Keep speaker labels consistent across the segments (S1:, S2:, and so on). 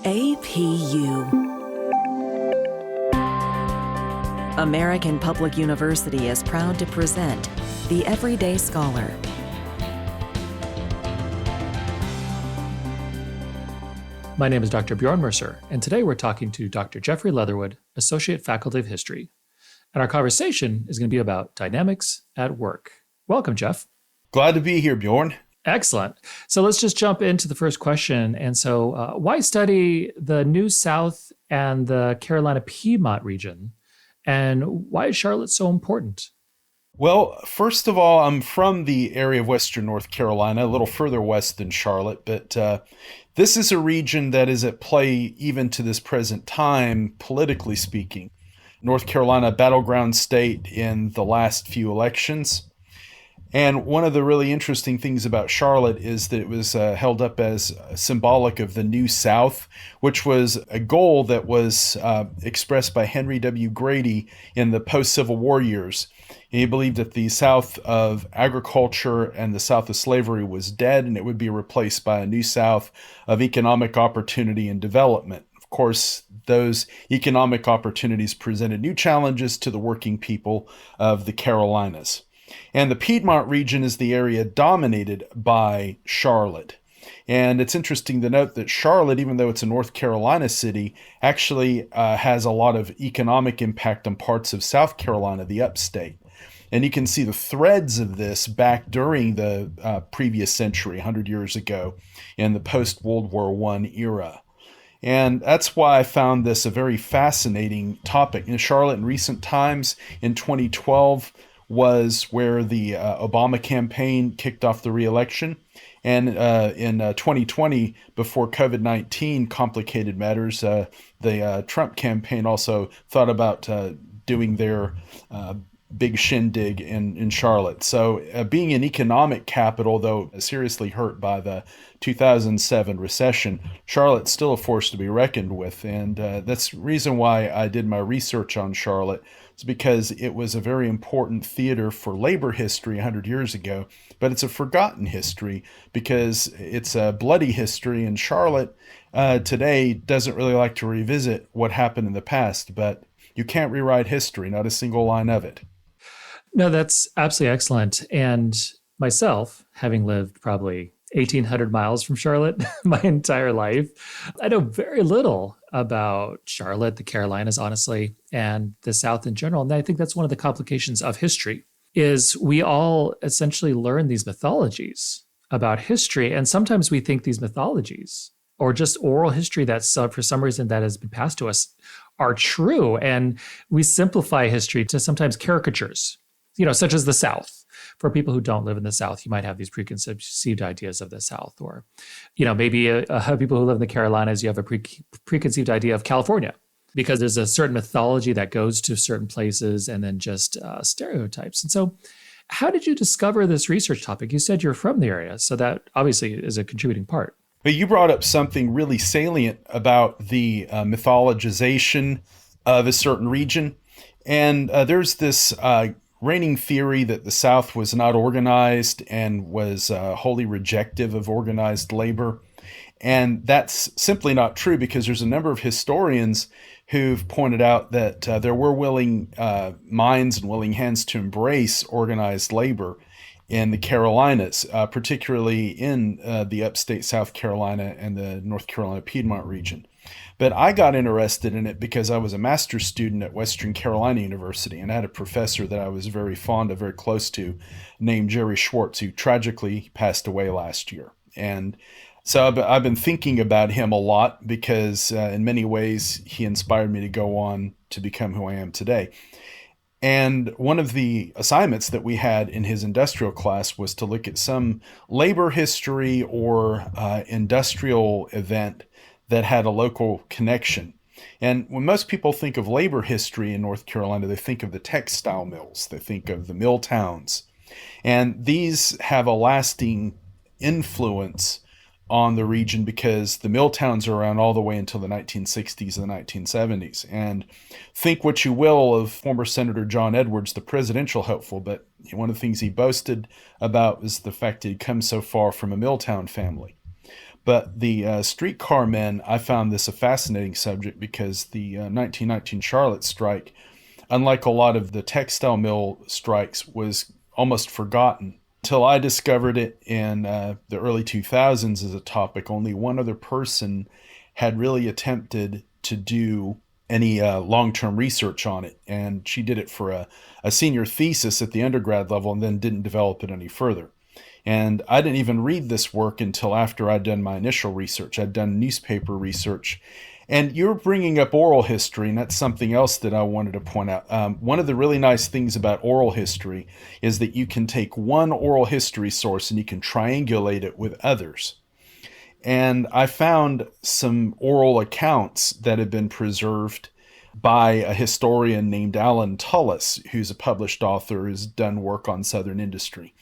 S1: APU. American Public University is proud to present The Everyday Scholar.
S2: My name is Dr. Bjorn Mercer, and today we're talking to Dr. Jeffrey Leatherwood, Associate Faculty of History. And our conversation is going to be about dynamics at work. Welcome, Jeff.
S3: Glad to be here, Bjorn.
S2: Excellent. So let's just jump into the first question. And so why study the New South and the Carolina Piedmont region? And why is Charlotte so important?
S3: Well, first of all, I'm from the area of Western North Carolina, a little further west than Charlotte, but this is a region that is at play even to this present time, politically speaking. North Carolina, battleground state in the last few elections. And one of the really interesting things about Charlotte is that it was held up as symbolic of the New South, which was a goal that was expressed by Henry W. Grady in the post-Civil War years. He believed that the South of agriculture and the South of slavery was dead, and it would be replaced by a New South of economic opportunity and development. Of course, those economic opportunities presented new challenges to the working people of the Carolinas. And the Piedmont region is the area dominated by Charlotte. And it's interesting to note that Charlotte, even though it's a North Carolina city, actually has a lot of economic impact on parts of South Carolina, the upstate. And you can see the threads of this back during the previous century, 100 years ago, in the post-World War I era. And that's why I found this a very fascinating topic. In Charlotte in recent times, in 2012, was where the Obama campaign kicked off the re-election. And in 2020, before COVID-19 complicated matters, the Trump campaign also thought about doing their big shindig in Charlotte. So being an economic capital, though seriously hurt by the 2007 recession, Charlotte's still a force to be reckoned with. And that's the reason why I did my research on Charlotte. It's because it was a very important theater for labor history 100 years ago, but it's a forgotten history because it's a bloody history, and Charlotte today doesn't really like to revisit what happened in the past, but you can't rewrite history, not a single line of it.
S2: No, that's absolutely excellent. And myself, having lived probably 1,800 miles from Charlotte my entire life, I know very little about Charlotte, the Carolinas, honestly, and the South in general. And I think that's one of the complications of history, is we all essentially learn these mythologies about history. And sometimes we think these mythologies, or just oral history that for some reason that has been passed to us, are true. And we simplify history to sometimes caricatures, such as the South. For people who don't live in the South, you might have these preconceived ideas of the South, or, maybe people who live in the Carolinas, you have a preconceived idea of California, because there's a certain mythology that goes to certain places and then just stereotypes. And so how did you discover this research topic? You said you're from the area, so that obviously is a contributing part.
S3: But you brought up something really salient about the mythologization of a certain region. And there's this reigning theory that the South was not organized and was wholly rejective of organized labor. And that's simply not true, because there's a number of historians who've pointed out that there were willing minds and willing hands to embrace organized labor in the Carolinas, particularly in the upstate South Carolina and the North Carolina Piedmont region. But I got interested in it because I was a master's student at Western Carolina University, and I had a professor that I was very fond of, very close to, named Jerry Schwartz, who tragically passed away last year. And so I've been thinking about him a lot because in many ways he inspired me to go on to become who I am today. And one of the assignments that we had in his industrial class was to look at some labor history or industrial event that had a local connection. And when most people think of labor history in North Carolina, they think of the textile mills, they think of the mill towns. And these have a lasting influence on the region because the mill towns are around all the way until the 1960s and the 1970s. And think what you will of former Senator John Edwards, the presidential hopeful, but one of the things he boasted about was the fact that he'd come so far from a mill town family. But the streetcar men, I found this a fascinating subject because the 1919 Charlotte strike, unlike a lot of the textile mill strikes, was almost forgotten. Till I discovered it in the early 2000s as a topic, only one other person had really attempted to do any long-term research on it. And she did it for a senior thesis at the undergrad level and then didn't develop it any further. And I didn't even read this work until after I'd done my initial research. I'd done newspaper research. And you're bringing up oral history, and that's something else that I wanted to point out. One of the really nice things about oral history is that you can take one oral history source and you can triangulate it with others. And I found some oral accounts that have been preserved by a historian named Alan Tullis, who's a published author, who's done work on Southern industry.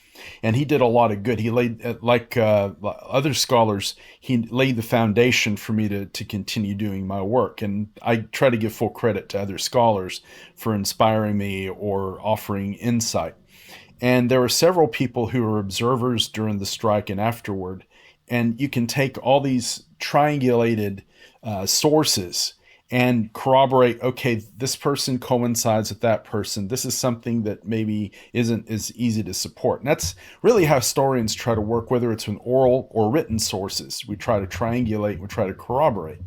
S3: And he did a lot of good. He laid, like other scholars, he laid the foundation for me to continue doing my work. And I try to give full credit to other scholars for inspiring me or offering insight. And there were several people who were observers during the strike and afterward. And you can take all these triangulated sources and corroborate, okay, this person coincides with that person. This is something that maybe isn't as easy to support. And that's really how historians try to work, whether it's with oral or written sources. We try to triangulate, we try to corroborate.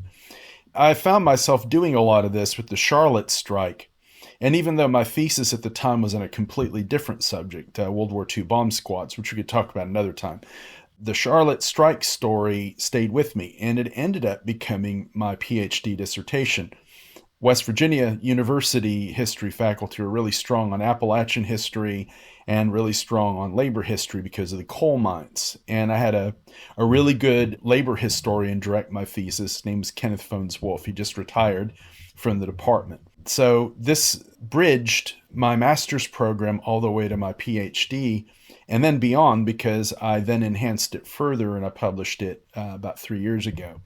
S3: I found myself doing a lot of this with the Charlotte strike. And even though my thesis at the time was on a completely different subject, World War II bomb squads, which we could talk about another time, the Charlotte strike story stayed with me, and it ended up becoming my PhD dissertation. West Virginia University history faculty are really strong on Appalachian history and really strong on labor history because of the coal mines. And I had a really good labor historian direct my thesis. His name is Kenneth Phones Wolf. He just retired from the department. So this bridged my master's program all the way to my PhD and then beyond, because I then enhanced it further and I published it about 3 years ago.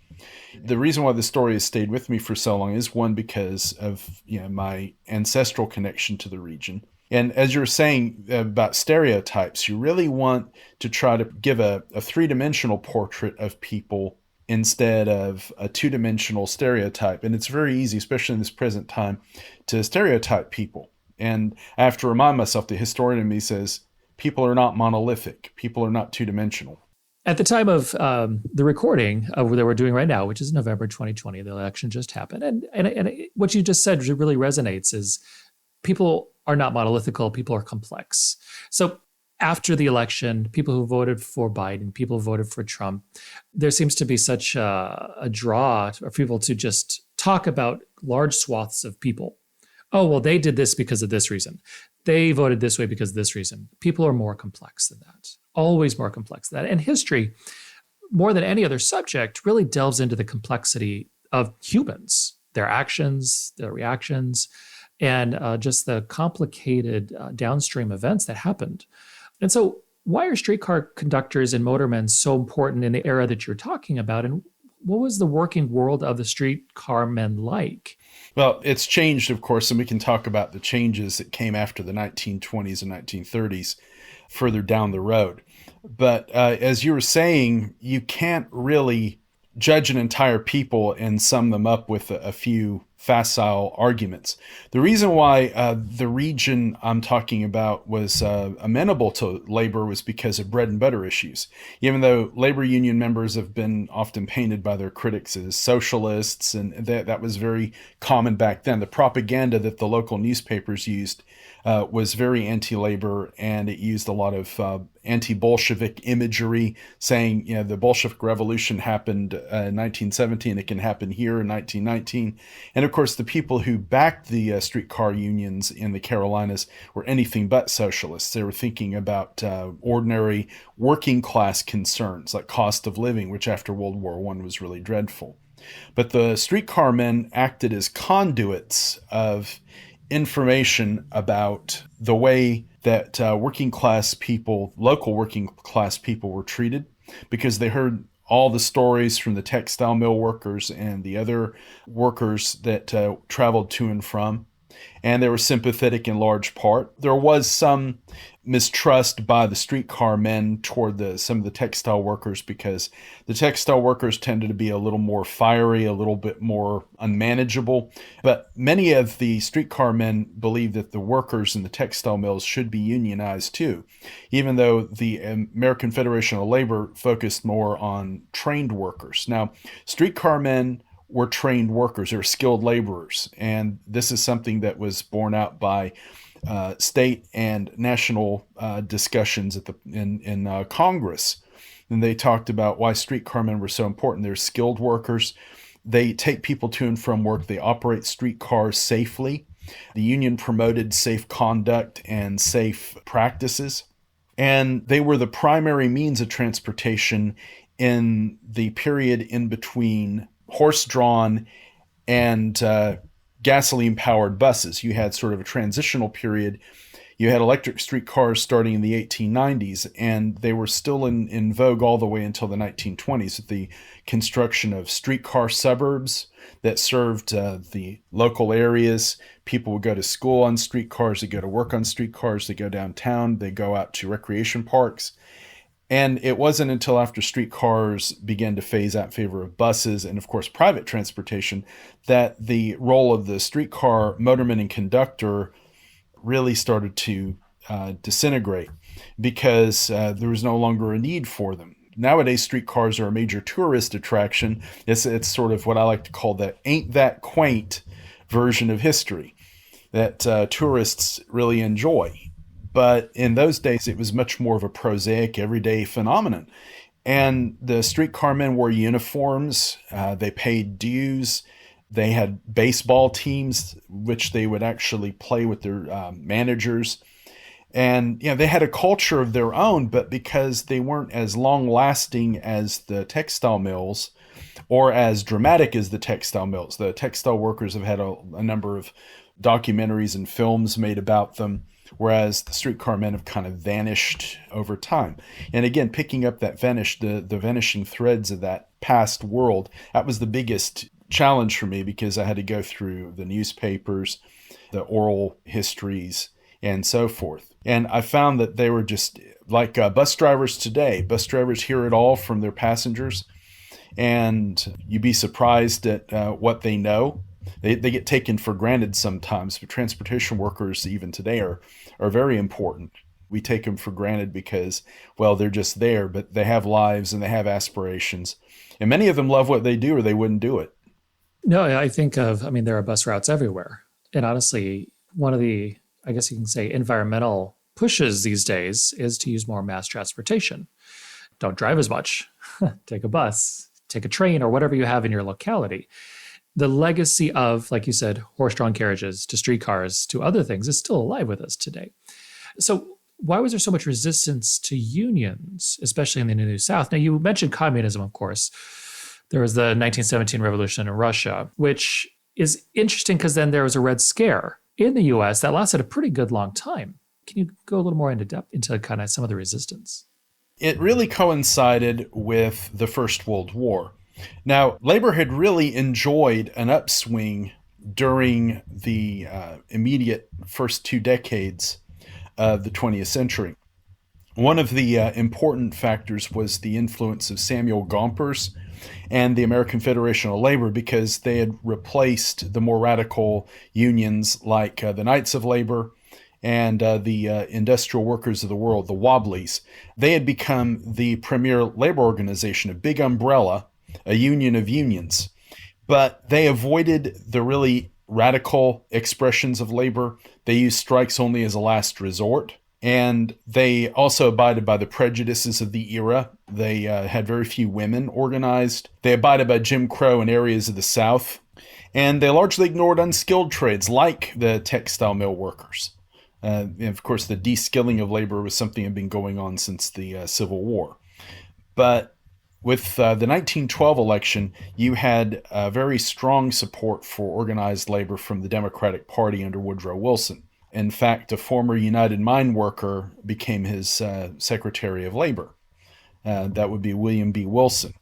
S3: The reason why the story has stayed with me for so long is, one, because of my ancestral connection to the region. And as you were saying about stereotypes, you really want to try to give a three-dimensional portrait of people instead of a two-dimensional stereotype. And it's very easy, especially in this present time, to stereotype people. And I have to remind myself, the historian in me says, people are not monolithic. People are not two-dimensional.
S2: At the time of the recording that we're doing right now, which is November 2020, the election just happened. And what you just said really resonates, is people are not monolithical, people are complex. So after the election, people who voted for Biden, people who voted for Trump, there seems to be such a draw for people to just talk about large swaths of people. Oh, well, they did this because of this reason. They voted this way because of this reason. People are more complex than that, always more complex than that. And history, more than any other subject, really delves into the complexity of humans, their actions, their reactions, and just the complicated downstream events that happened. And so why are streetcar conductors and motormen so important in the era that you're talking about? And what was the working world of the streetcar men like?
S3: Well, it's changed, of course, and we can talk about the changes that came after the 1920s and 1930s further down the road. But as you were saying, you can't really judge an entire people and sum them up with a few facile arguments. The reason why the region I'm talking about was amenable to labor was because of bread and butter issues. Even though labor union members have been often painted by their critics as socialists, and that was very common back then. The propaganda that the local newspapers used was very anti-labor, and it used a lot of anti-Bolshevik imagery, saying, the Bolshevik Revolution happened in 1917, it can happen here in 1919. And of course, the people who backed the streetcar unions in the Carolinas were anything but socialists. They were thinking about ordinary working class concerns like cost of living, which after World War I was really dreadful. But the streetcar men acted as conduits of information about the way that working class people, local working class people, were treated, because they heard all the stories from the textile mill workers and the other workers that traveled to and from. and they were sympathetic in large part. There was some mistrust by the streetcar men toward some of the textile workers, because the textile workers tended to be a little more fiery, a little bit more unmanageable. But many of the streetcar men believed that the workers in the textile mills should be unionized too, even though the American Federation of Labor focused more on trained workers. Now, streetcar men were trained workers, they were skilled laborers, and this is something that was borne out by state and national discussions in Congress. And they talked about why streetcar men were so important. They're skilled workers. They take people to and from work. They operate streetcars safely. The union promoted safe conduct and safe practices. And they were the primary means of transportation in the period in between horse-drawn and gasoline-powered buses. You had sort of a transitional period. You had electric streetcars starting in the 1890s, and they were still in vogue all the way until the 1920s with the construction of streetcar suburbs that served the local areas. People would go to school on streetcars, they go to work on streetcars, they go downtown, they go out to recreation parks. And it wasn't until after streetcars began to phase out in favor of buses and, of course, private transportation that the role of the streetcar motorman and conductor really started to disintegrate, because there was no longer a need for them. Nowadays, streetcars are a major tourist attraction. It's sort of what I like to call the ain't that quaint version of history that tourists really enjoy. But in those days, it was much more of a prosaic, everyday phenomenon. And the streetcar men wore uniforms. They paid dues. They had baseball teams, which they would actually play with their managers. And they had a culture of their own, but because they weren't as long-lasting as the textile mills or as dramatic as the textile mills, the textile workers have had a number of documentaries and films made about them, whereas the streetcar men have kind of vanished over time. And again, picking up that the vanishing threads of that past world, that was the biggest challenge for me, because I had to go through the newspapers, the oral histories, and so forth. And I found that they were just like bus drivers today. Bus drivers hear it all from their passengers, and you'd be surprised at what they know. They get taken for granted sometimes, but transportation workers even today are very important. We take them for granted because, well, they're just there, but they have lives and they have aspirations. And many of them love what they do or they wouldn't do it.
S2: No, there are bus routes everywhere. And honestly, one of the, I guess you can say, environmental pushes these days is to use more mass transportation. Don't drive as much. Take a bus, take a train, or whatever you have in your locality. The legacy of, like you said, horse-drawn carriages to streetcars to other things is still alive with us today. So why was there so much resistance to unions, especially in the New South? Now, you mentioned communism, of course. There was the 1917 revolution in Russia, which is interesting because then there was a Red Scare in the U.S. that lasted a pretty good long time. Can you go a little more into depth into kind of some of the resistance?
S3: It really coincided with the First World War. Now, labor had really enjoyed an upswing during the immediate first 2 decades of the 20th century. One of the important factors was the influence of Samuel Gompers and the American Federation of Labor, because they had replaced the more radical unions like the Knights of Labor and the Industrial Workers of the World, the Wobblies. They had become the premier labor organization, a big umbrella, a union of unions. But they avoided the really radical expressions of labor. They used strikes only as a last resort. And they also abided by the prejudices of the era. They had very few women organized. They abided by Jim Crow in areas of the South. And they largely ignored unskilled trades like the textile mill workers. And of course, the de-skilling of labor was something that had been going on since the Civil War. But with the 1912 election, you had very strong support for organized labor from the Democratic Party under Woodrow Wilson. In fact, a former United Mine worker became his Secretary of Labor. That would be William B. Wilson.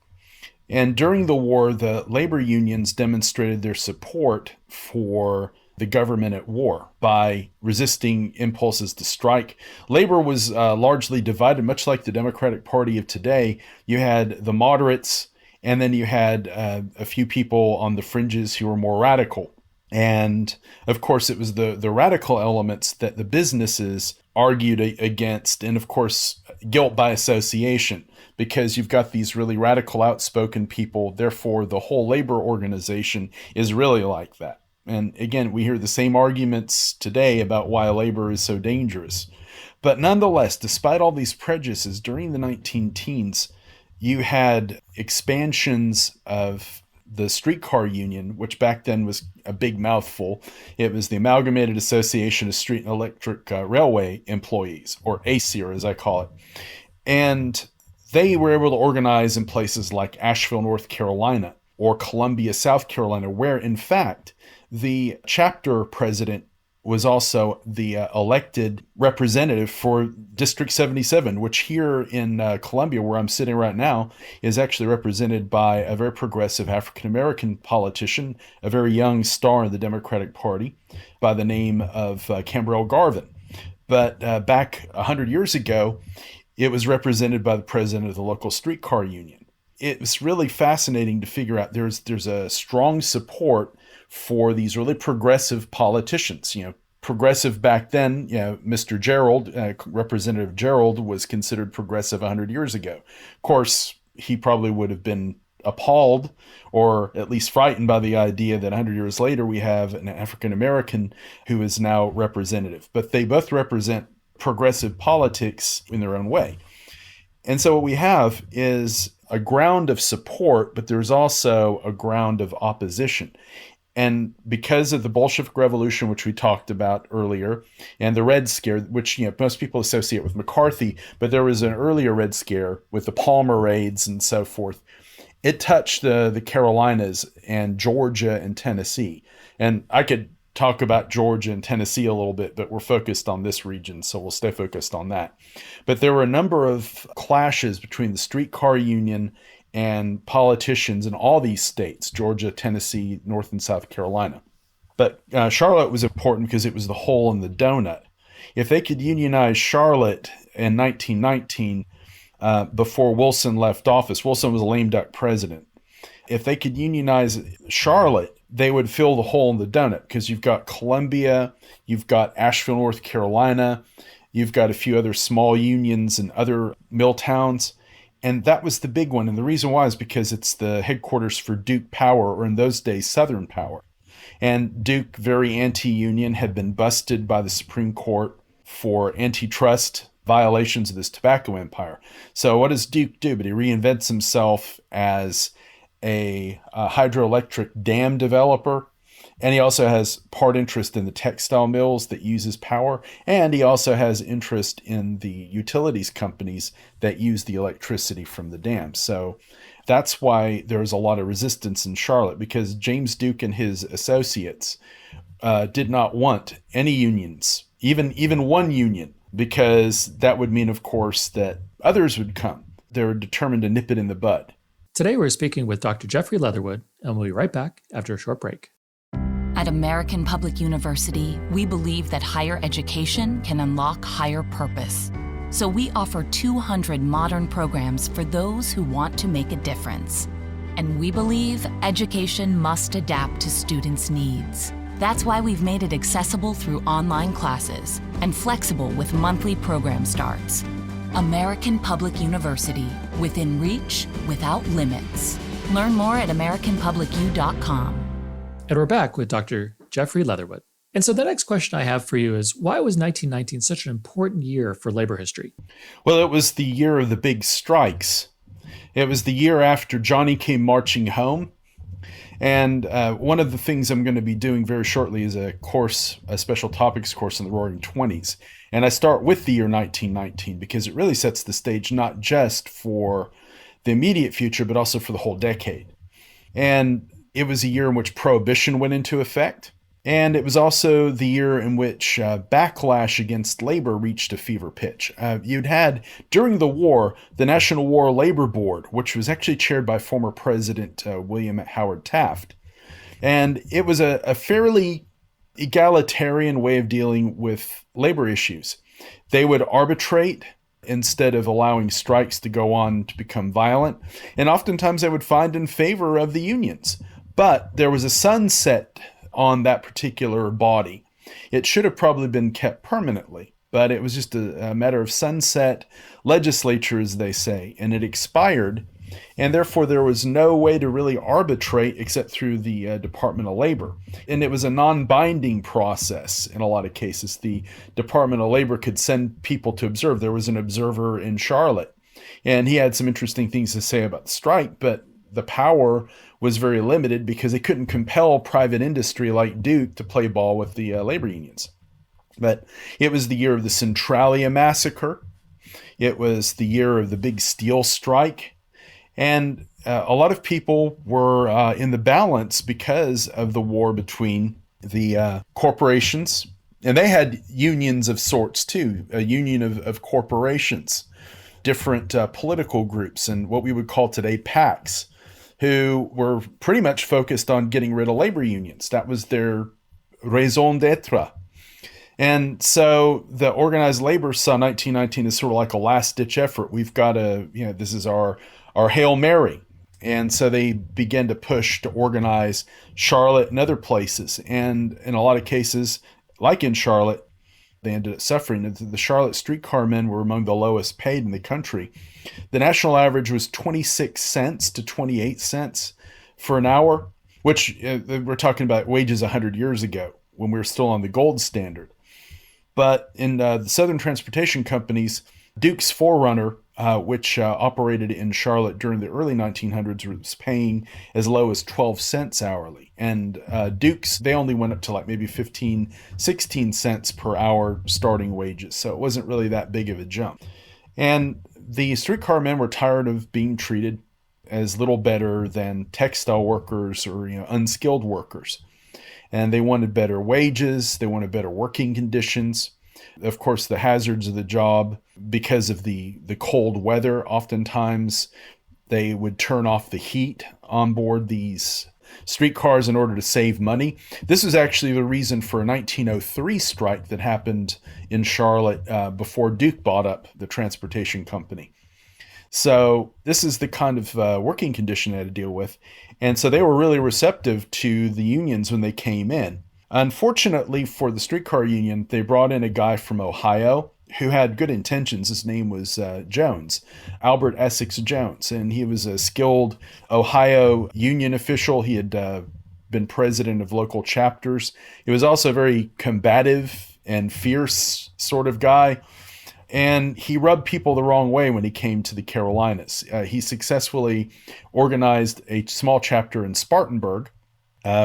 S3: And during the war, the labor unions demonstrated their support for the government at war by resisting impulses to strike. Labor was largely divided, much like the Democratic Party of today. You had the moderates, and then you had a few people on the fringes who were more radical. And of course, it was the radical elements that the businesses argued against, and of course, guilt by association, because you've got these really radical, outspoken people. Therefore, the whole labor organization is really like that. And again, we hear the same arguments today about why labor is so dangerous. But nonetheless, despite all these prejudices, during the 19-teens, you had expansions of the streetcar union, which back then was a big mouthful. It was the Amalgamated Association of Street and Electric Railway Employees, or ASER as I call it. And they were able to organize in places like Asheville, North Carolina, or Columbia, South Carolina, where in fact the chapter president was also the elected representative for District 77, which here in Columbia, where I'm sitting right now, is actually represented by a very progressive African-American politician, a very young star in the Democratic Party by the name of Cambrell Garvin. But back 100 years ago, it was represented by the president of the local streetcar union. It was really fascinating to figure out there's a strong support for these really progressive politicians. Progressive back then, Mr. Gerald, Representative Gerald, was considered progressive 100 years ago. Of course, he probably would have been appalled or at least frightened by the idea that 100 years later we have an African American who is now representative. But they both represent progressive politics in their own way. And so what we have is a ground of support, but there's also a ground of opposition. And because of the Bolshevik Revolution, which we talked about earlier, and the Red Scare, which most people associate with McCarthy, but there was an earlier Red Scare with the Palmer raids and so forth. It touched the Carolinas and Georgia and Tennessee. And I could talk about Georgia and Tennessee a little bit, but we're focused on this region, so we'll stay focused on that. But there were a number of clashes between the streetcar union and politicians in all these states, Georgia, Tennessee, North and South Carolina. But Charlotte was important because it was the hole in the donut. If they could unionize Charlotte in 1919, before Wilson left office, Wilson was a lame duck president. If they could unionize Charlotte, they would fill the hole in the donut because you've got Columbia, you've got Asheville, North Carolina, you've got a few other small unions and other mill towns. And that was the big one. And the reason why is because it's the headquarters for Duke Power, or in those days, Southern Power. And Duke, very anti-union, had been busted by the Supreme Court for antitrust violations of this tobacco empire. So what does Duke do? But he reinvents himself as a hydroelectric dam developer. And he also has part interest in the textile mills that uses power. And he also has interest in the utilities companies that use the electricity from the dam. So that's why there's a lot of resistance in Charlotte, because James Duke and his associates did not want any unions, even one union, because that would mean, of course, that others would come. They were determined to nip it in the bud.
S2: Today, we're speaking with Dr. Jeffrey Leatherwood, and we'll be right back after a short break.
S4: At American Public University, we believe that higher education can unlock higher purpose. So we offer 200 modern programs for those who want to make a difference. And we believe education must adapt to students' needs. That's why we've made it accessible through online classes and flexible with monthly program starts. American Public University, within reach, without limits. Learn more at americanpublicu.com.
S2: And we're back with Dr. Jeffrey Leatherwood. And so the next question I have for you is, why was 1919 such an important year for labor history?
S3: Well, it was the year of the big strikes. It was the year after Johnny came marching home. And one of the things I'm going to be doing very shortly is a special topics course in the Roaring Twenties. And I start with the year 1919 because it really sets the stage not just for the immediate future, but also for the whole decade. And it was a year in which Prohibition went into effect. And it was also the year in which backlash against labor reached a fever pitch. You'd had, during the war, the National War Labor Board, which was actually chaired by former President William Howard Taft. And it was a fairly egalitarian way of dealing with labor issues. They would arbitrate instead of allowing strikes to go on to become violent. And oftentimes they would find in favor of the unions. But there was a sunset on that particular body. It should have probably been kept permanently, but it was just a matter of sunset legislature, as they say, and it expired. And therefore, there was no way to really arbitrate except through the Department of Labor. And it was a non-binding process in a lot of cases. The Department of Labor could send people to observe. There was an observer in Charlotte, and he had some interesting things to say about the strike, but the power was very limited because they couldn't compel private industry like Duke to play ball with the labor unions. But it was the year of the Centralia massacre. It was the year of the big steel strike. And a lot of people were in the balance because of the war between the corporations. And they had unions of sorts too, a union of corporations, different political groups, and what we would call today PACs, who were pretty much focused on getting rid of labor unions. That was their raison d'etre. And so the organized labor saw 1919 as sort of like a last-ditch effort. We've got to, this is our Hail Mary. And so they began to push to organize Charlotte and other places. And in a lot of cases, like in Charlotte, they ended up suffering. The Charlotte streetcar men were among the lowest paid in the country. The national average was 26 cents to 28 cents for an hour, which we're talking about wages 100 years ago when we were still on the gold standard. But in the Southern Transportation Companies, Duke's Forerunner, which operated in Charlotte during the early 1900s, was paying as low as 12 cents hourly. And Duke's, they only went up to like maybe 15, 16 cents per hour starting wages. So it wasn't really that big of a jump. And the streetcar men were tired of being treated as little better than textile workers or unskilled workers. And they wanted better wages. They wanted better working conditions. Of course, the hazards of the job, because of the cold weather, oftentimes they would turn off the heat on board these streetcars in order to save money. This was actually the reason for a 1903 strike that happened in Charlotte before Duke bought up the transportation company. So this is the kind of working condition they had to deal with. And so they were really receptive to the unions when they came in. Unfortunately for the streetcar union, they brought in a guy from Ohio who had good intentions. His name was Jones, Albert Essex Jones, and he was a skilled Ohio union official. He had been president of local chapters. He was also a very combative and fierce sort of guy. And he rubbed people the wrong way when he came to the Carolinas. He successfully organized a small chapter in Spartanburg,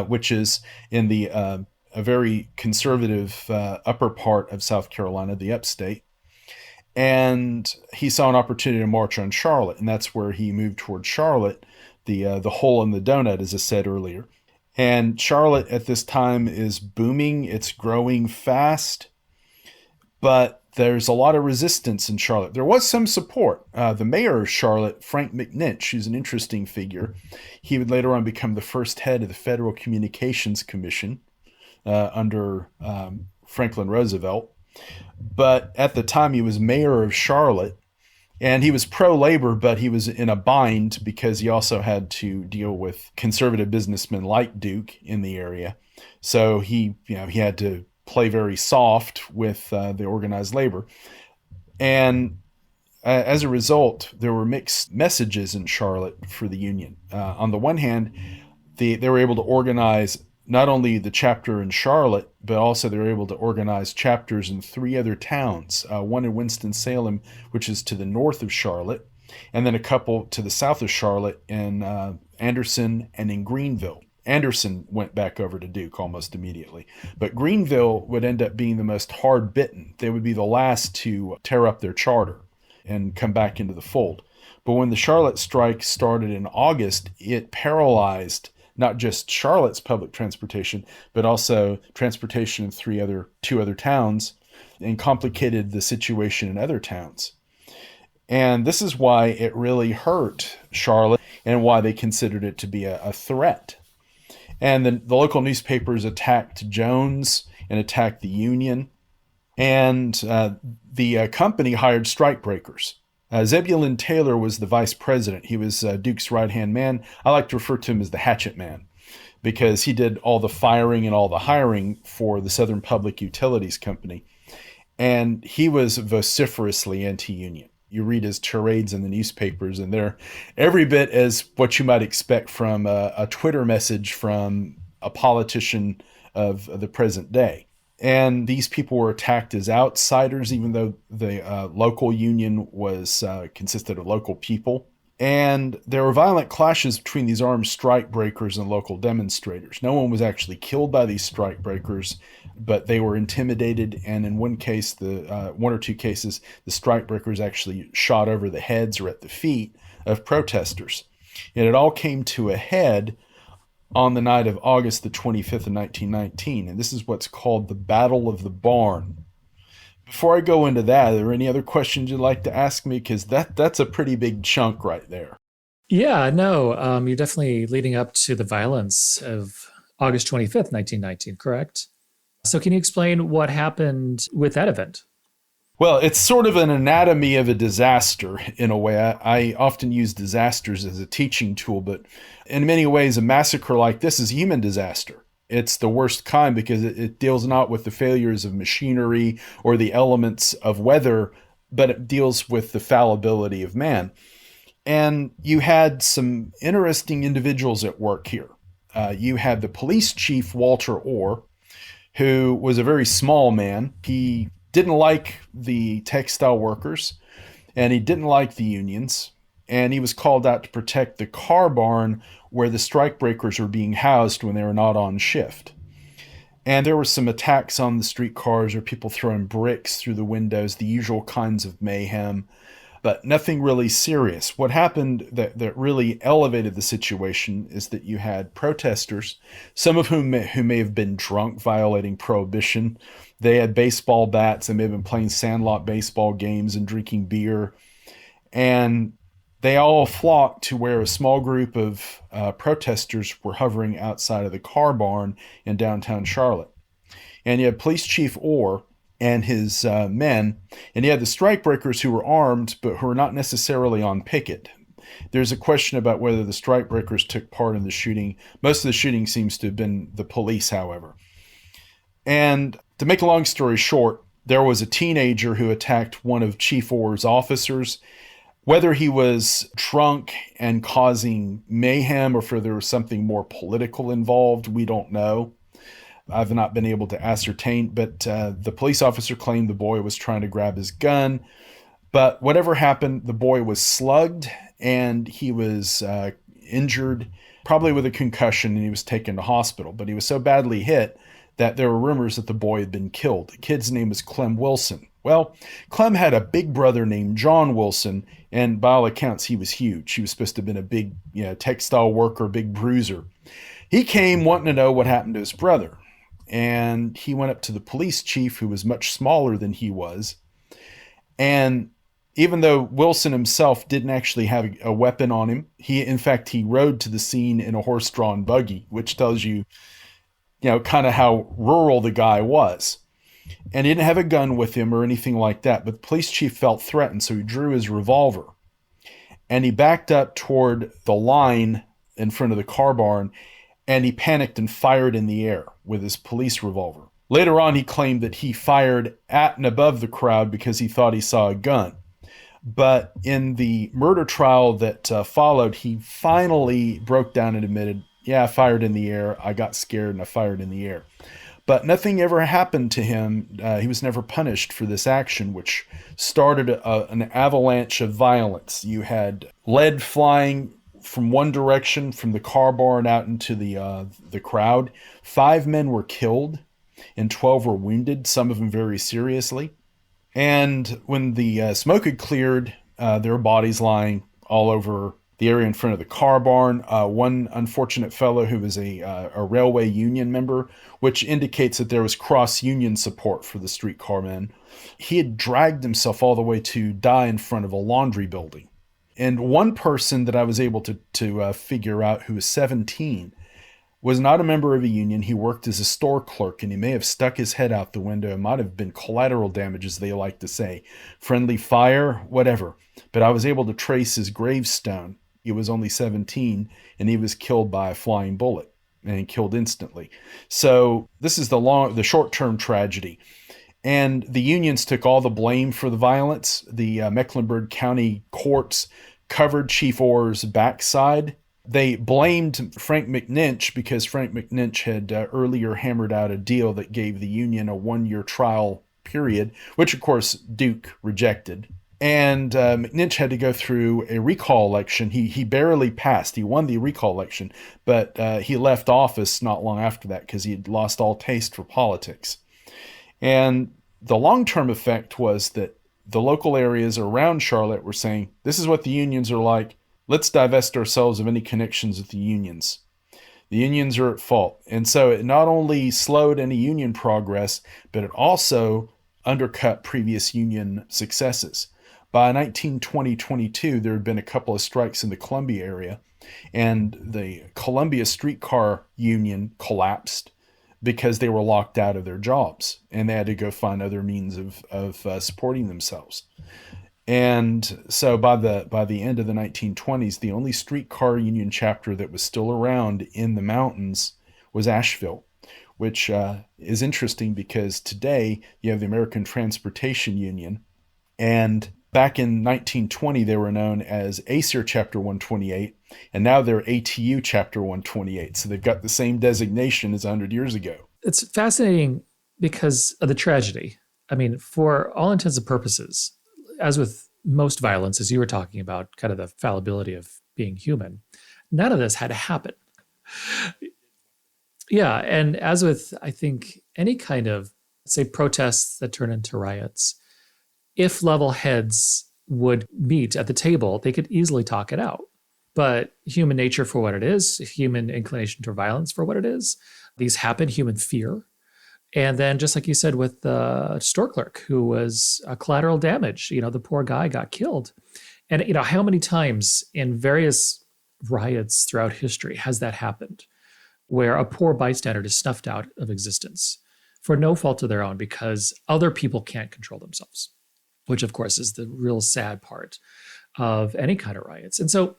S3: which is in the a very conservative upper part of South Carolina, the upstate. And he saw an opportunity to march on Charlotte, and that's where he moved toward Charlotte, the hole in the donut, as I said earlier. And Charlotte at this time is booming. It's growing fast, but there's a lot of resistance in Charlotte. There was some support. The mayor of Charlotte, Frank McNinch, who's an interesting figure, he would later on become the first head of the Federal Communications Commission under Franklin Roosevelt. But at the time, he was mayor of Charlotte, and he was pro-labor, but he was in a bind because he also had to deal with conservative businessmen like Duke in the area. So he had to play very soft with the organized labor. And as a result, there were mixed messages in Charlotte for the union. On the one hand, they were able to organize not only the chapter in Charlotte, but also they were able to organize chapters in 3 other towns, one in Winston-Salem, which is to the north of Charlotte, and then a couple to the south of Charlotte in Anderson and in Greenville. Anderson went back over to Duke almost immediately. But Greenville would end up being the most hard-bitten. They would be the last to tear up their charter and come back into the fold. But when the Charlotte strike started in August, it paralyzed not just Charlotte's public transportation, but also transportation in 2 other towns, and complicated the situation in other towns. And this is why it really hurt Charlotte and why they considered it to be a threat. And the local newspapers attacked Jones and attacked the union. And the company hired strikebreakers. Zebulon Taylor was the vice president. He was Duke's right-hand man. I like to refer to him as the hatchet man because he did all the firing and all the hiring for the Southern Public Utilities Company. And he was vociferously anti-union. You read his tirades in the newspapers, and they're every bit as what you might expect from a Twitter message from a politician of the present day. And these people were attacked as outsiders, even though the local union was consisted of local people. And there were violent clashes between these armed strikebreakers and local demonstrators. No one was actually killed by these strikebreakers, but they were intimidated. And in one case, one or two cases, the strikebreakers actually shot over the heads or at the feet of protesters. And it all came to a head on the night of August the 25th of 1919. And this is what's called the Battle of the Barn. Before I go into that, are there any other questions you'd like to ask me? Because that's a pretty big chunk right there.
S2: Yeah, no, you're definitely leading up to the violence of August 25th, 1919, correct? So can you explain what happened with that event?
S3: Well, it's sort of an anatomy of a disaster in a way. I often use disasters as a teaching tool, but in many ways, a massacre like this is a human disaster. It's the worst kind because it deals not with the failures of machinery or the elements of weather, but it deals with the fallibility of man. And you had some interesting individuals at work here. You had the police chief, Walter Orr, who was a very small man. He didn't like the textile workers, and he didn't like the unions, and he was called out to protect the car barn where the strikebreakers were being housed when they were not on shift. And there were some attacks on the streetcars or people throwing bricks through the windows, the usual kinds of mayhem, but nothing really serious. What happened that really elevated the situation is that you had protesters, some of whom may have been drunk, violating prohibition. They had baseball bats. They may have been playing sandlot baseball games and drinking beer. And they all flocked to where a small group of protesters were hovering outside of the car barn in downtown Charlotte. And you had Police Chief Orr and his men, and you had the strikebreakers who were armed, but who were not necessarily on picket. There's a question about whether the strikebreakers took part in the shooting. Most of the shooting seems to have been the police, however. And to make a long story short, there was a teenager who attacked one of Chief Orr's officers. Whether he was drunk and causing mayhem or if there was something more political involved, we don't know. I've not been able to ascertain, but the police officer claimed the boy was trying to grab his gun. But whatever happened, the boy was slugged and he was injured, probably with a concussion, and he was taken to hospital. But he was so badly hit that there were rumors that the boy had been killed. The kid's name was Clem Wilson. Well, Clem had a big brother named John Wilson, and by all accounts, he was huge. He was supposed to have been a big, textile worker, big bruiser. He came wanting to know what happened to his brother, and he went up to the police chief, who was much smaller than he was. And even though Wilson himself didn't actually have a weapon on him, he rode to the scene in a horse-drawn buggy, which tells you, kind of how rural the guy was. And he didn't have a gun with him or anything like that, but the police chief felt threatened, so he drew his revolver. And he backed up toward the line in front of the car barn, and he panicked and fired in the air with his police revolver. Later on, he claimed that he fired at and above the crowd because he thought he saw a gun. But in the murder trial that followed, he finally broke down and admitted, yeah, I fired in the air. I got scared and I fired in the air. But nothing ever happened to him. He was never punished for this action, which started an avalanche of violence. You had lead flying from one direction, from the car barn out into the crowd. 5 men were killed and 12 were wounded, some of them very seriously. And when the smoke had cleared, there were bodies lying all over the area in front of the car barn. One unfortunate fellow who was a railway union member, which indicates that there was cross-union support for the streetcar men. He had dragged himself all the way to die in front of a laundry building. And one person that I was able to figure out, who was 17, was not a member of a union. He worked as a store clerk, and he may have stuck his head out the window. It might have been collateral damage, as they like to say. Friendly fire, whatever. But I was able to trace his gravestone. He was only 17, and he was killed by a flying bullet and killed instantly. So this is the short-term tragedy. And the unions took all the blame for the violence. The Mecklenburg County courts covered Chief Orr's backside. They blamed Frank McNinch because Frank McNinch had earlier hammered out a deal that gave the union a 1-year trial period, which of course Duke rejected. And McNinch had to go through a recall election. He barely passed. He won the recall election, but he left office not long after that because he had lost all taste for politics. And the long-term effect was that the local areas around Charlotte were saying, this is what the unions are like. Let's divest ourselves of any connections with the unions. The unions are at fault. And so it not only slowed any union progress, but it also undercut previous union successes. By 1920-22, there had been a couple of strikes in the Columbia area, and the Columbia Streetcar Union collapsed because they were locked out of their jobs, and they had to go find other means of supporting themselves. And so by the end of the 1920s, the only streetcar union chapter that was still around in the mountains was Asheville, which is interesting because today you have the American Transportation Union, and back in 1920, they were known as ACER Chapter 128, and now they're ATU Chapter 128. So they've got the same designation as 100 years ago.
S2: It's fascinating because of the tragedy. I mean, for all intents and purposes, as with most violence, as you were talking about, kind of the fallibility of being human, none of this had to happen. Yeah, and as with, I think, any kind of, say, protests that turn into riots, if level heads would meet at the table, they could easily talk it out. But human nature for what it is, human inclination to violence for what it is, these happen, human fear. And then just like you said with the store clerk who was collateral damage, the poor guy got killed. And, how many times in various riots throughout history has that happened where a poor bystander is snuffed out of existence for no fault of their own because other people can't control themselves, which of course is the real sad part of any kind of riots. And so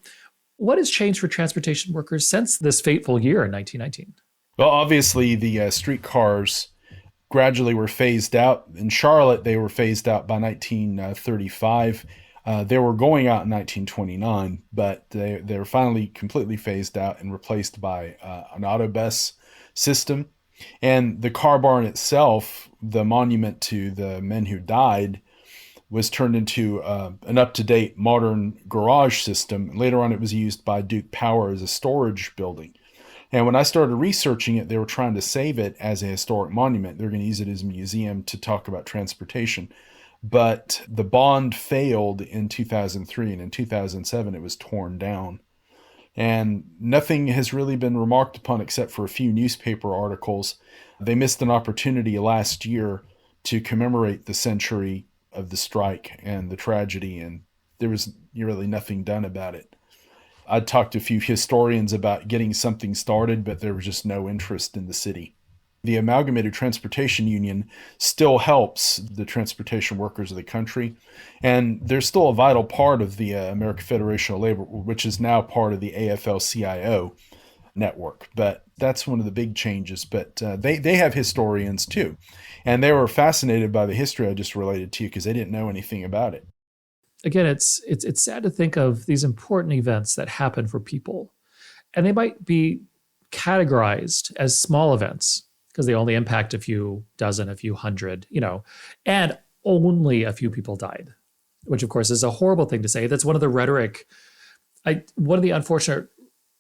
S2: what has changed for transportation workers since this fateful year in 1919?
S3: Well, obviously the streetcars gradually were phased out. In Charlotte, they were phased out by 1935. They were going out in 1929, but they were finally completely phased out and replaced by an autobus system. And the car barn itself, the monument to the men who died, was turned into an up-to-date modern garage system. Later on, it was used by Duke Power as a storage building. And when I started researching it, they were trying to save it as a historic monument. They're going to use it as a museum to talk about transportation. But the bond failed in 2003, and in 2007, it was torn down. And nothing has really been remarked upon except for a few newspaper articles. They missed an opportunity last year to commemorate the century of the strike and the tragedy, and there was really nothing done about it. I talked to a few historians about getting something started, but there was just no interest in the city. The Amalgamated Transportation Union still helps the transportation workers of the country, and they're still a vital part of the American Federation of Labor, which is now part of the AFL-CIO network. But that's one of the big changes. But they have historians too, and they were fascinated by the history I just related to you because they didn't know anything about it.
S2: Again, it's sad to think of these important events that happen for people, and they might be categorized as small events because they only impact a few dozen, a few hundred, and only a few people died, which of course is a horrible thing to say. That's one of the one of the unfortunate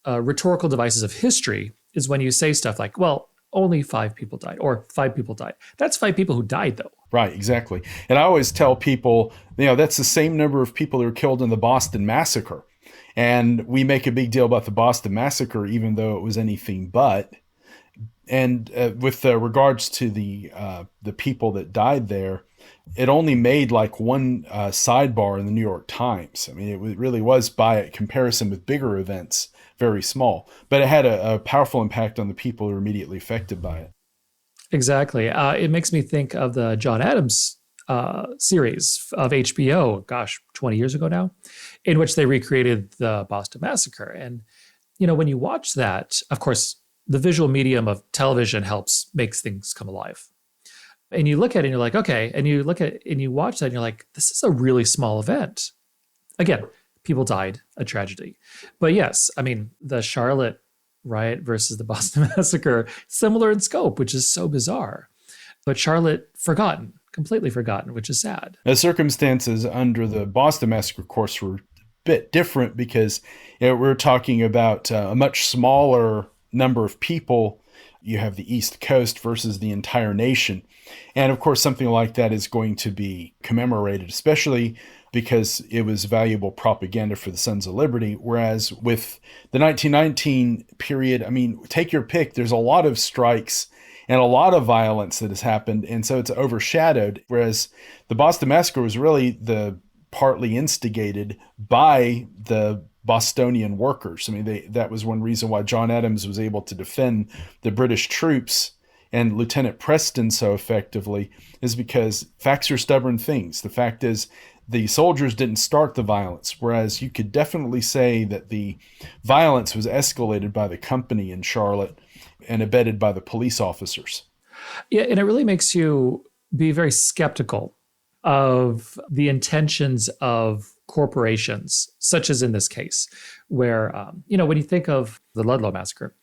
S2: rhetorical devices of history is when you say stuff like, well, only 5 people died or 5 people died. That's 5 people who died though.
S3: Right, exactly. And I always tell people, that's the same number of people who were killed in the Boston Massacre. And we make a big deal about the Boston Massacre, even though it was anything but. And with regards to the people that died there, it only made like one sidebar in the New York Times. I mean, it really was, by comparison with bigger events, very small. But it had a powerful impact on the people who were immediately affected by it.
S2: Exactly. It makes me think of the John Adams series of HBO, 20 years ago now, in which they recreated the Boston Massacre. And, when you watch that, of course, the visual medium of television makes things come alive. And you look at it and you're like, okay. And you look at it and you watch that and you're like, this is a really small event. Again, people died, a tragedy. But yes, I mean, the Charlotte riot versus the Boston Massacre, similar in scope, which is so bizarre. But Charlotte completely forgotten, which is sad.
S3: The circumstances under the Boston Massacre, of course, were a bit different because we're talking about a much smaller number of people. You have the East Coast versus the entire nation. And of course, something like that is going to be commemorated, especially because it was valuable propaganda for the Sons of Liberty. Whereas with the 1919 period, I mean, take your pick. There's a lot of strikes and a lot of violence that has happened. And so it's overshadowed. Whereas the Boston Massacre was really partly instigated by the Bostonian workers. I mean, that was one reason why John Adams was able to defend the British troops and Lieutenant Preston so effectively, is because facts are stubborn things. The fact is, the soldiers didn't start the violence, whereas you could definitely say that the violence was escalated by the company in Charlotte and abetted by the police officers.
S2: Yeah, and it really makes you be very skeptical of the intentions of corporations, such as in this case, where, when you think of the Ludlow Massacre,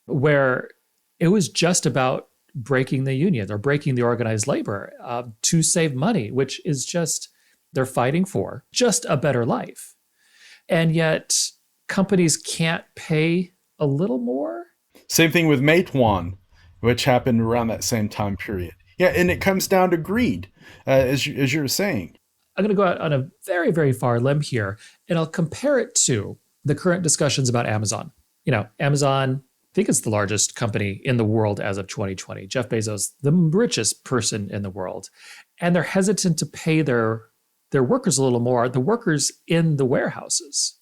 S2: where it was just about breaking the union or breaking the organized labor to save money, which is just, they're fighting for just a better life. And yet companies can't pay a little more.
S3: Same thing with Matewan, which happened around that same time period. Yeah, and it comes down to greed, as you're saying.
S2: I'm going to go out on a very, very far limb here, and I'll compare it to the current discussions about Amazon. Amazon, I think it's the largest company in the world as of 2020. Jeff Bezos, the richest person in the world. And they're hesitant to pay their workers a little more, the workers in the warehouses.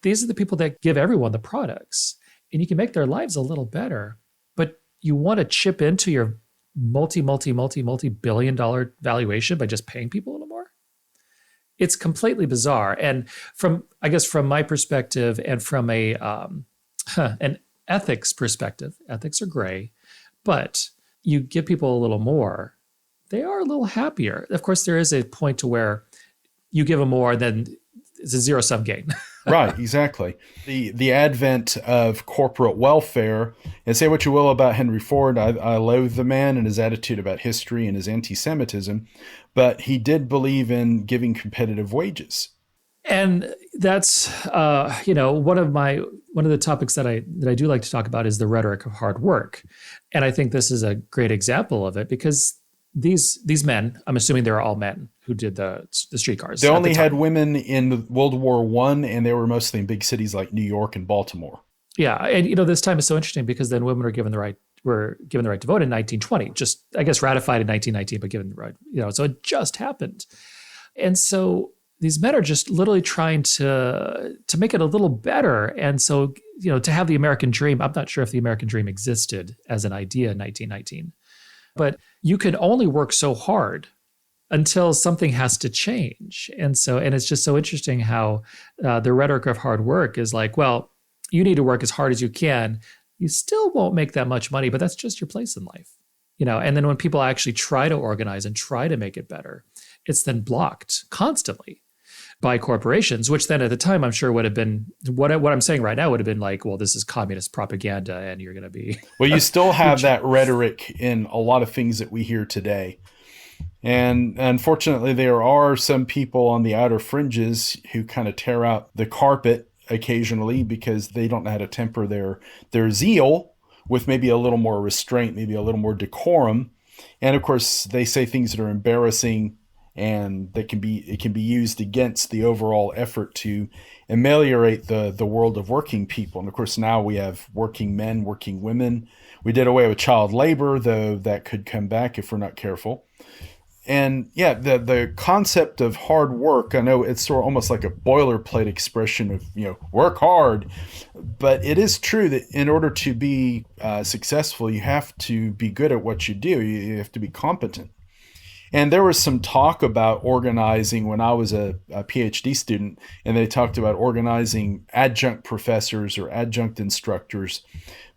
S2: These are the people that give everyone the products. And you can make their lives a little better, but you want to chip into your multi-billion dollar valuation by just paying people a little more? It's completely bizarre. And from my perspective and from an ethics perspective, ethics are gray, but you give people a little more, they are a little happier. Of course, there is a point to where you give them more, then it's a zero-sum game.
S3: Right, exactly. The advent of corporate welfare, and say what you will about Henry Ford, I loathe the man and his attitude about history and his anti-Semitism, but he did believe in giving competitive wages.
S2: And that's one of the topics that I do like to talk about is the rhetoric of hard work. And I think this is a great example of it because these men, I'm assuming they're all men who did the streetcars.
S3: They only had women in World War I, and they were mostly in big cities like New York and Baltimore.
S2: Yeah, and this time is so interesting because then women were given the right to vote in 1920, just I guess ratified in 1919, but given the right, so it just happened. And so these men are just literally trying to make it a little better. And so, to have the American dream, I'm not sure if the American dream existed as an idea in 1919, but you can only work so hard until something has to change. And it's just so interesting how the rhetoric of hard work is like, well, you need to work as hard as you can. You still won't make that much money, but that's just your place in life. And then when people actually try to organize and try to make it better, it's then blocked constantly by corporations, which then at the time I'm sure would have been what I'm saying right now would have been like, well, this is communist propaganda and you're going to be.
S3: Well, you still have that rhetoric in a lot of things that we hear today. And unfortunately, there are some people on the outer fringes who kind of tear out the carpet occasionally because they don't know how to temper their zeal with maybe a little more restraint, maybe a little more decorum. And of course, they say things that are embarrassing and it can be used against the overall effort to ameliorate the world of working people. And of course, now we have working men, working women. We did away with child labor, though that could come back if we're not careful. And yeah, the concept of hard work, I know it's sort of almost like a boilerplate expression of, work hard. But it is true that in order to be successful, you have to be good at what you do. You have to be competent. And there was some talk about organizing when I was a PhD student, and they talked about organizing adjunct professors or adjunct instructors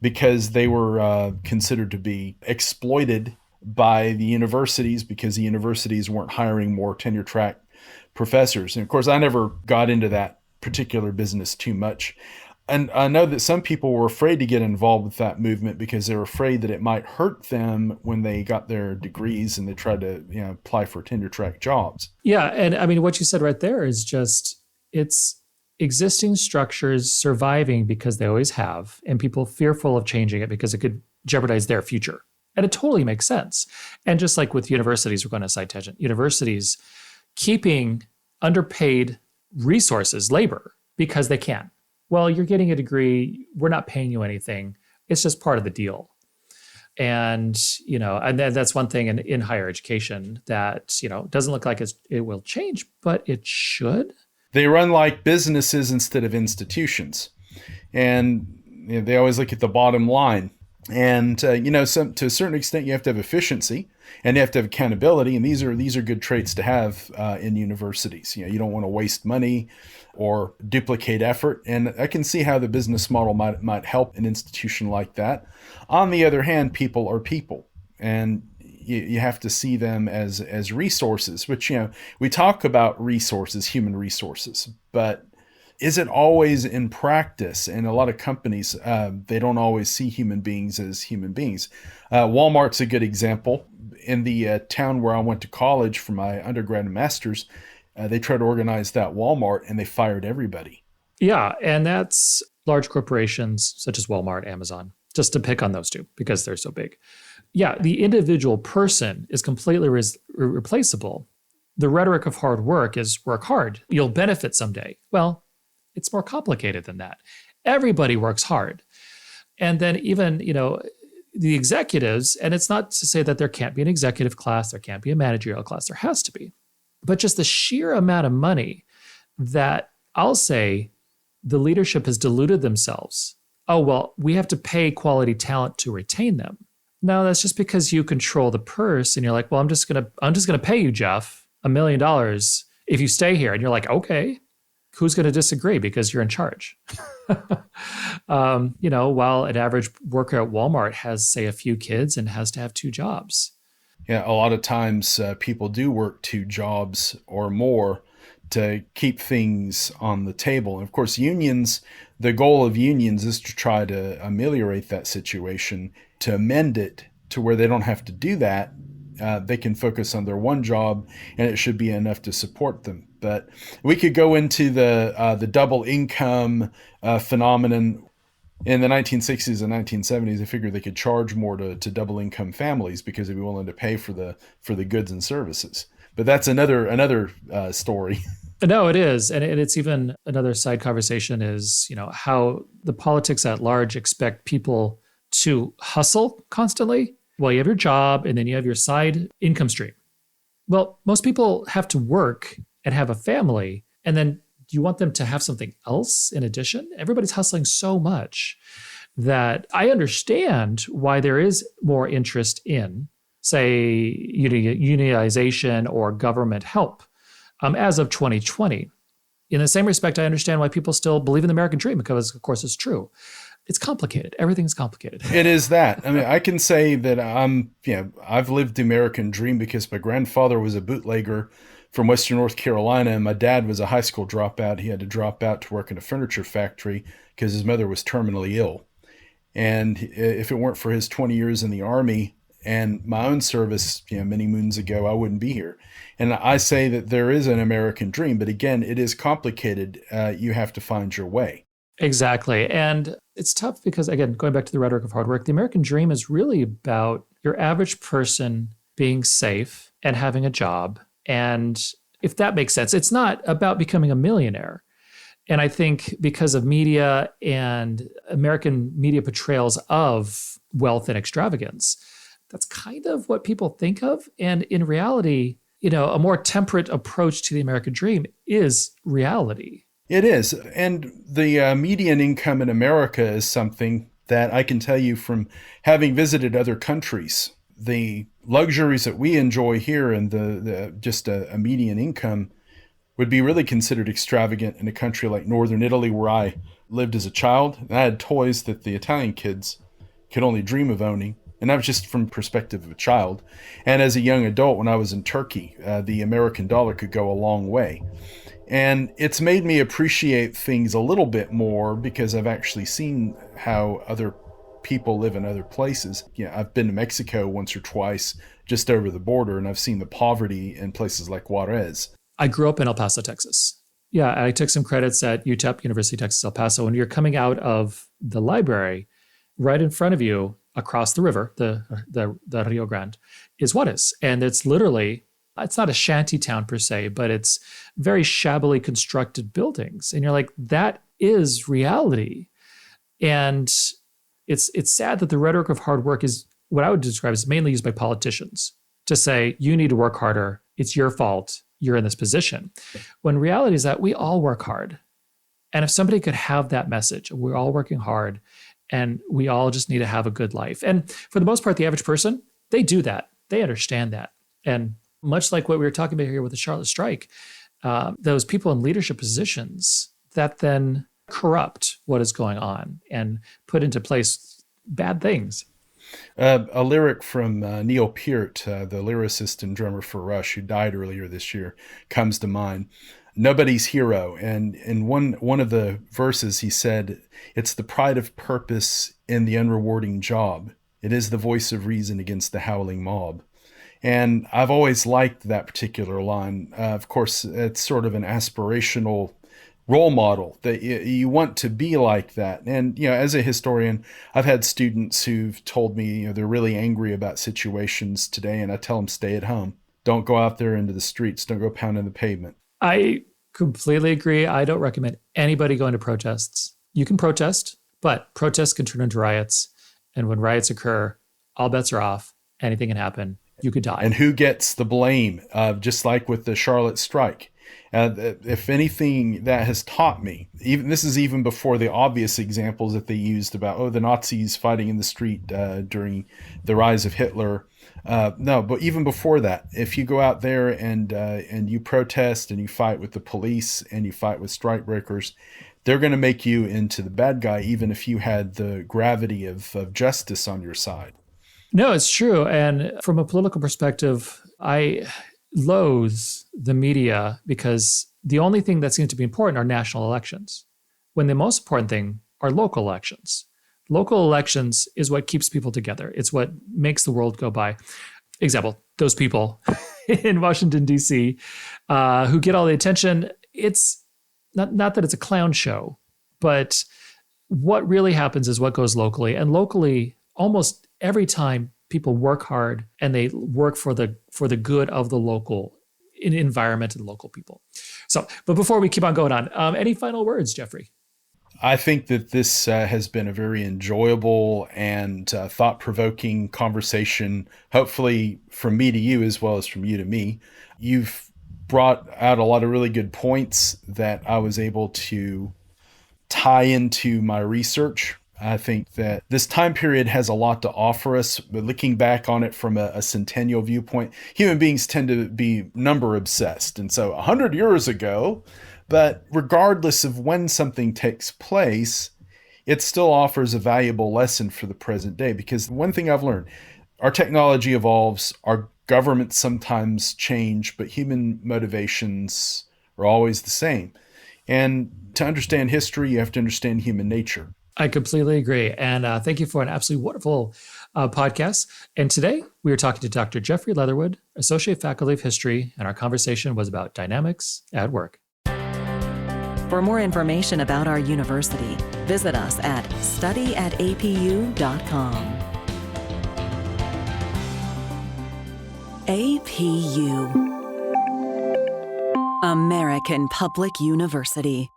S3: because they were considered to be exploited by the universities because the universities weren't hiring more tenure track professors. And of course, I never got into that particular business too much. And I know that some people were afraid to get involved with that movement because they were afraid that it might hurt them when they got their degrees and they tried to apply for tenure track jobs.
S2: Yeah. And I mean, what you said right there is just, it's existing structures surviving because they always have, and people fearful of changing it because it could jeopardize their future. And it totally makes sense. And just like with universities, we're going to side tangent, universities keeping underpaid resources, labor, because they can. Well, you're getting a degree. We're not paying you anything. It's just part of the deal. And, and that's one thing in higher education that, doesn't look like it will change, but it should.
S3: They run like businesses instead of institutions. And they always look at the bottom line. And, to a certain extent, you have to have efficiency and you have to have accountability. And these are good traits to have in universities. You don't want to waste money or duplicate effort. And I can see how the business model might help an institution like that. On the other hand, people are people. And you have to see them as resources, which, we talk about resources, human resources, but is it always in practice? And a lot of companies, they don't always see human beings as human beings. Walmart's a good example. In the town where I went to college for my undergrad and master's, they tried to organize that Walmart and they fired everybody.
S2: Yeah, and that's large corporations such as Walmart, Amazon, just to pick on those two because they're so big. Yeah, the individual person is completely replaceable. The rhetoric of hard work is work hard. You'll benefit someday. Well, it's more complicated than that. Everybody works hard. And then even, the executives, and it's not to say that there can't be an executive class, there can't be a managerial class, there has to be. But just the sheer amount of money that I'll say the leadership has diluted themselves. Oh, well, we have to pay quality talent to retain them. No, that's just because you control the purse and you're like, well, I'm just gonna pay you, Jeff, $1 million if you stay here. And you're like, okay. Who's going to disagree because you're in charge? While an average worker at Walmart has, say, a few kids and has to have 2 jobs.
S3: Yeah, a lot of times people do work 2 jobs or more to keep things on the table. And of course, the goal of unions is to try to ameliorate that situation, to amend it to where they don't have to do that. They can focus on their one job and it should be enough to support them. But we could go into the double income phenomenon. In the 1960s and 1970s, they figured they could charge more to double income families because they'd be willing to pay for the goods and services. But that's another story.
S2: No, it is. And it's even another side conversation is, how the politics at large expect people to hustle constantly. Well, you have your job and then you have your side income stream. Well, most people have to work and have a family. And then do you want them to have something else in addition? Everybody's hustling so much that I understand why there is more interest in, say, unionization or government help as of 2020. In the same respect, I understand why people still believe in the American dream because, of course, it's true. It's complicated. Everything's complicated.
S3: It is that. I mean, I can say that I've lived the American dream because my grandfather was a bootlegger from Western North Carolina, and my dad was a high school dropout. He had to drop out to work in a furniture factory because his mother was terminally ill. And if it weren't for his 20 years in the Army and my own service, many moons ago, I wouldn't be here. And I say that there is an American dream, but again, it is complicated. You have to find your way.
S2: Exactly. And it's tough because, again, going back to the rhetoric of hard work, the American dream is really about your average person being safe and having a job. And if that makes sense, it's not about becoming a millionaire. And I think because of media and American media portrayals of wealth and extravagance, that's kind of what people think of. And in reality, a more temperate approach to the American dream is reality.
S3: It is. And the median income in America is something that I can tell you from having visited other countries. The luxuries that we enjoy here and the just a median income would be really considered extravagant in a country like Northern Italy, where I lived as a child. And I had toys that the Italian kids could only dream of owning. And that was just from the perspective of a child. And as a young adult, when I was in Turkey, the American dollar could go a long way. And it's made me appreciate things a little bit more because I've actually seen how other people live in other places. I've been to Mexico once or twice just over the border, and I've seen the poverty in places like Juarez.
S2: I grew up in El Paso, Texas. Yeah, I took some credits at UTEP, University of Texas, El Paso. When you're coming out of the library, right in front of you, across the river, the Rio Grande, is Juarez. And it's literally, it's not a shanty town per se, but it's very shabbily constructed buildings. And you're like, that is reality. And it's sad that the rhetoric of hard work is what I would describe as mainly used by politicians to say, you need to work harder. It's your fault. You're in this position. When reality is that we all work hard. And if somebody could have that message, we're all working hard and we all just need to have a good life. And for the most part, the average person, they do that. They understand that. And much like what we were talking about here with the Charlotte strike, those people in leadership positions that then corrupt what is going on and put into place bad things.
S3: A lyric from Neil Peart, the lyricist and drummer for Rush, who died earlier this year, comes to mind. Nobody's hero. And in one of the verses, he said, "It's the pride of purpose in the unrewarding job. It is the voice of reason against the howling mob." And I've always liked that particular line. Of course, it's sort of an aspirational role model that you want to be like that. And, as a historian, I've had students who've told me, they're really angry about situations today. And I tell them, stay at home. Don't go out there into the streets. Don't go pounding the pavement.
S2: I completely agree. I don't recommend anybody going to protests. You can protest, but protests can turn into riots. And when riots occur, all bets are off. Anything can happen. You could die.
S3: And who gets the blame? Just like with the Charlotte strike. If anything that has taught me, this is even before the obvious examples that they used about, the Nazis fighting in the street during the rise of Hitler. No, but even before that, if you go out there and you protest and you fight with the police and you fight with strikebreakers, they're going to make you into the bad guy, even if you had the gravity of justice on your side.
S2: No, it's true. And from a political perspective, I loathe the media because the only thing that seems to be important are national elections, when the most important thing are local elections. Local elections is what keeps people together. It's what makes the world go by. Example, those people in Washington, D.C., who get all the attention. It's not that it's a clown show, but what really happens is what goes locally. And locally, almost every time people work hard and they work for the good of the local environment and local people. So, but before we keep on going on, any final words, Jeffrey?
S3: I think that this has been a very enjoyable and thought-provoking conversation, hopefully from me to you as well as from you to me. You've brought out a lot of really good points that I was able to tie into my research. I think that this time period has a lot to offer us, but looking back on it from a centennial viewpoint, human beings tend to be number obsessed. And so 100 years ago, but regardless of when something takes place, it still offers a valuable lesson for the present day. Because one thing I've learned, our technology evolves, our governments sometimes change, but human motivations are always the same. And to understand history, you have to understand human nature.
S2: I completely agree. And thank you for an absolutely wonderful podcast. And today we are talking to Dr. Jeffrey Leatherwood, Associate Faculty of History, and our conversation was about dynamics at work.
S1: For more information about our university, visit us at studyatapu.com. APU, American Public University.